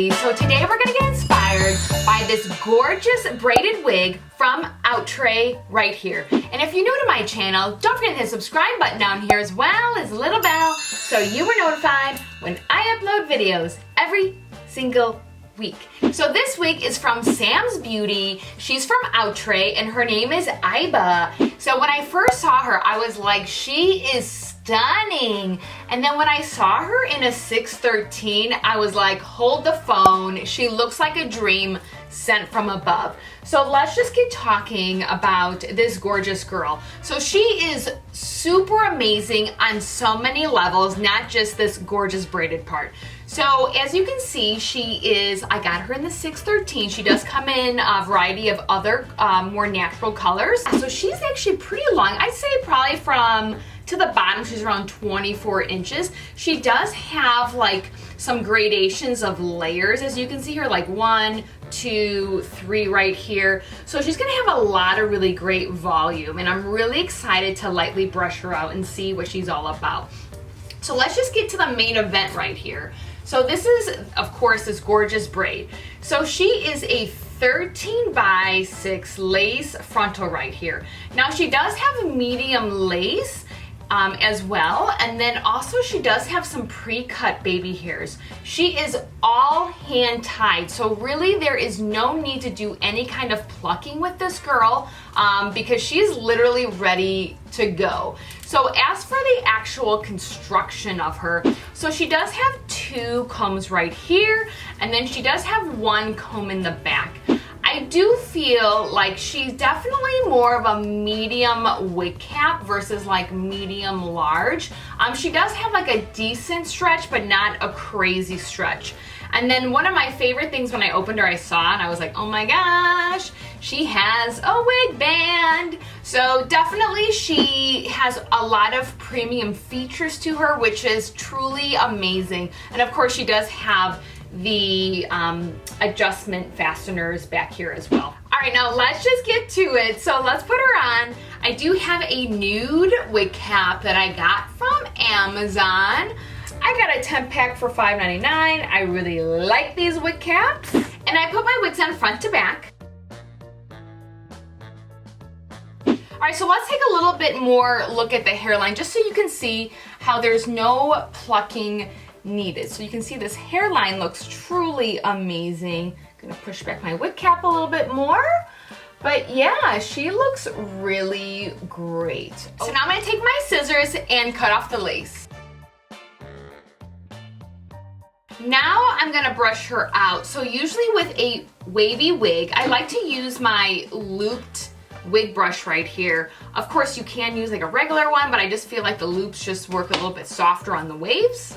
Lovelies. So today we're gonna get inspired by this gorgeous braided wig from Outre right here. And if you're new to my channel, don't forget to hit the subscribe button down here as well as the little bell so you are notified when I upload videos every single week. So this wig is from SAMSBEAUTY. She's from Outre and her name is IBA. So when I first saw her, I was like, she is stunning. And then when I saw her in a 613, I was like, hold the phone. She looks like a dream sent from above. So let's just get talking about this gorgeous girl. So she is super amazing on so many levels, not just this gorgeous braided part. So as you can see, she is, I got her in the 613. She does come in a variety of other more natural colors. So she's actually pretty long. I'd say probably from to the bottom, she's around 24 inches. She does have like some gradations of layers, as you can see here, like 1, 2, 3 right here. So she's gonna have a lot of really great volume, and I'm really excited to lightly brush her out and see what she's all about. So let's just get to the main event right here. So this is, of course, this gorgeous braid. So she is a 13 by 6 lace frontal right here. Now she does have medium lace as well, and then also she does have some pre-cut baby hairs. She is all hand tied, so really there is no need to do any kind of plucking with this girl because she is literally ready to go. So as for the actual construction of her, so she does have 2 combs right here, and then she does have 1 comb in the back. I do feel like she's definitely more of a medium wig cap versus like medium large. She does have like a decent stretch, but not a crazy stretch. And then one of my favorite things when I opened her, I saw and I was like, oh my gosh, she has a wig band. So definitely she has a lot of premium features to her, which is truly amazing. And of course she does have the adjustment fasteners back here as well. All right, now let's just get to it. So let's put her on. I do have a nude wig cap that I got from Amazon. I got a 10 pack for $5.99. I really like these wig caps. And I put my wigs on front to back. All right, so let's take a little bit more look at the hairline just so you can see how there's no plucking needed. So you can see this hairline looks truly amazing. I'm gonna push back my wig cap a little bit more. But yeah, she looks really great. So now I'm gonna take my scissors and cut off the lace. Now I'm gonna brush her out. So usually with a wavy wig, I like to use my looped wig brush right here. Of course you can use like a regular one, but I just feel like the loops just work a little bit softer on the waves.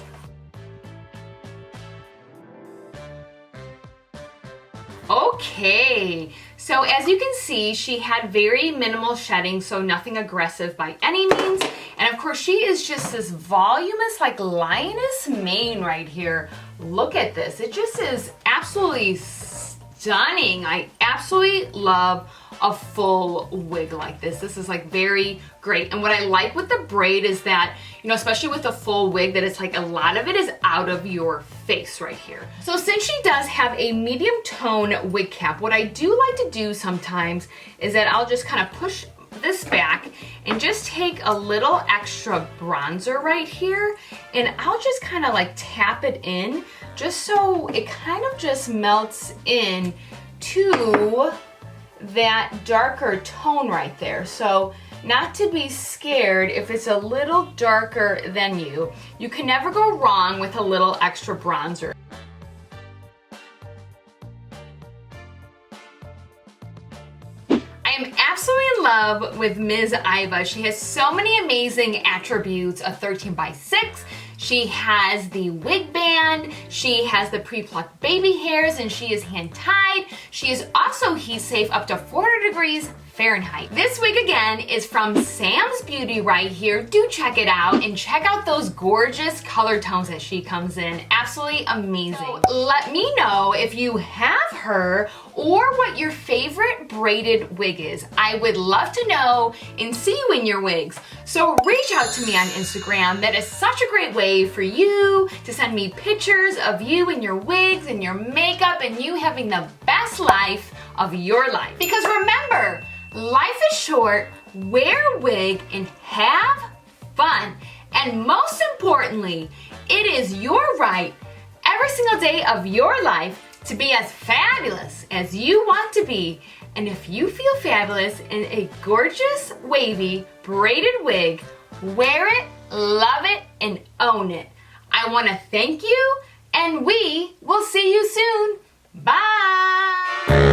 Okay, so as you can see, she had very minimal shedding, so nothing aggressive by any means. And of course, she is just this voluminous, like lioness mane right here. Look at this. It just is absolutely stunning. I absolutely love a full wig like this. This is like very great. And what I like with the braid is that, you know, especially with a full wig, that it's like a lot of it is out of your face right here. So since she does have a medium tone wig cap, what I do like to do sometimes is that I'll just kind of push this back and just take a little extra bronzer right here, and I'll just kind of like tap it in just so it kind of just melts in to that darker tone right there. So not to be scared if it's a little darker than you. You can never go wrong with a little extra bronzer. I am absolutely in love with Ms. Iba. She has so many amazing attributes. A 13 by 6. She has the wig band, she has the pre-plucked baby hairs, and she is hand tied. She is also heat safe up to 400 degrees Fahrenheit. This wig again is from SAMSBEAUTY right here. Do check it out and check out those gorgeous color tones that she comes in. Absolutely amazing. So let me know if you have her or what your favorite braided wig is. I would love to know and see you in your wigs. So reach out to me on Instagram. That is such a great way for you to send me pictures of you and your wigs and your makeup and you having the best life of your life. Because remember, life is short, wear a wig and have fun. And most importantly, it is your right every single day of your life to be as fabulous as you want to be. And if you feel fabulous in a gorgeous, wavy, braided wig, wear it, love it, and own it. I want to thank you, and we will see you soon. Bye!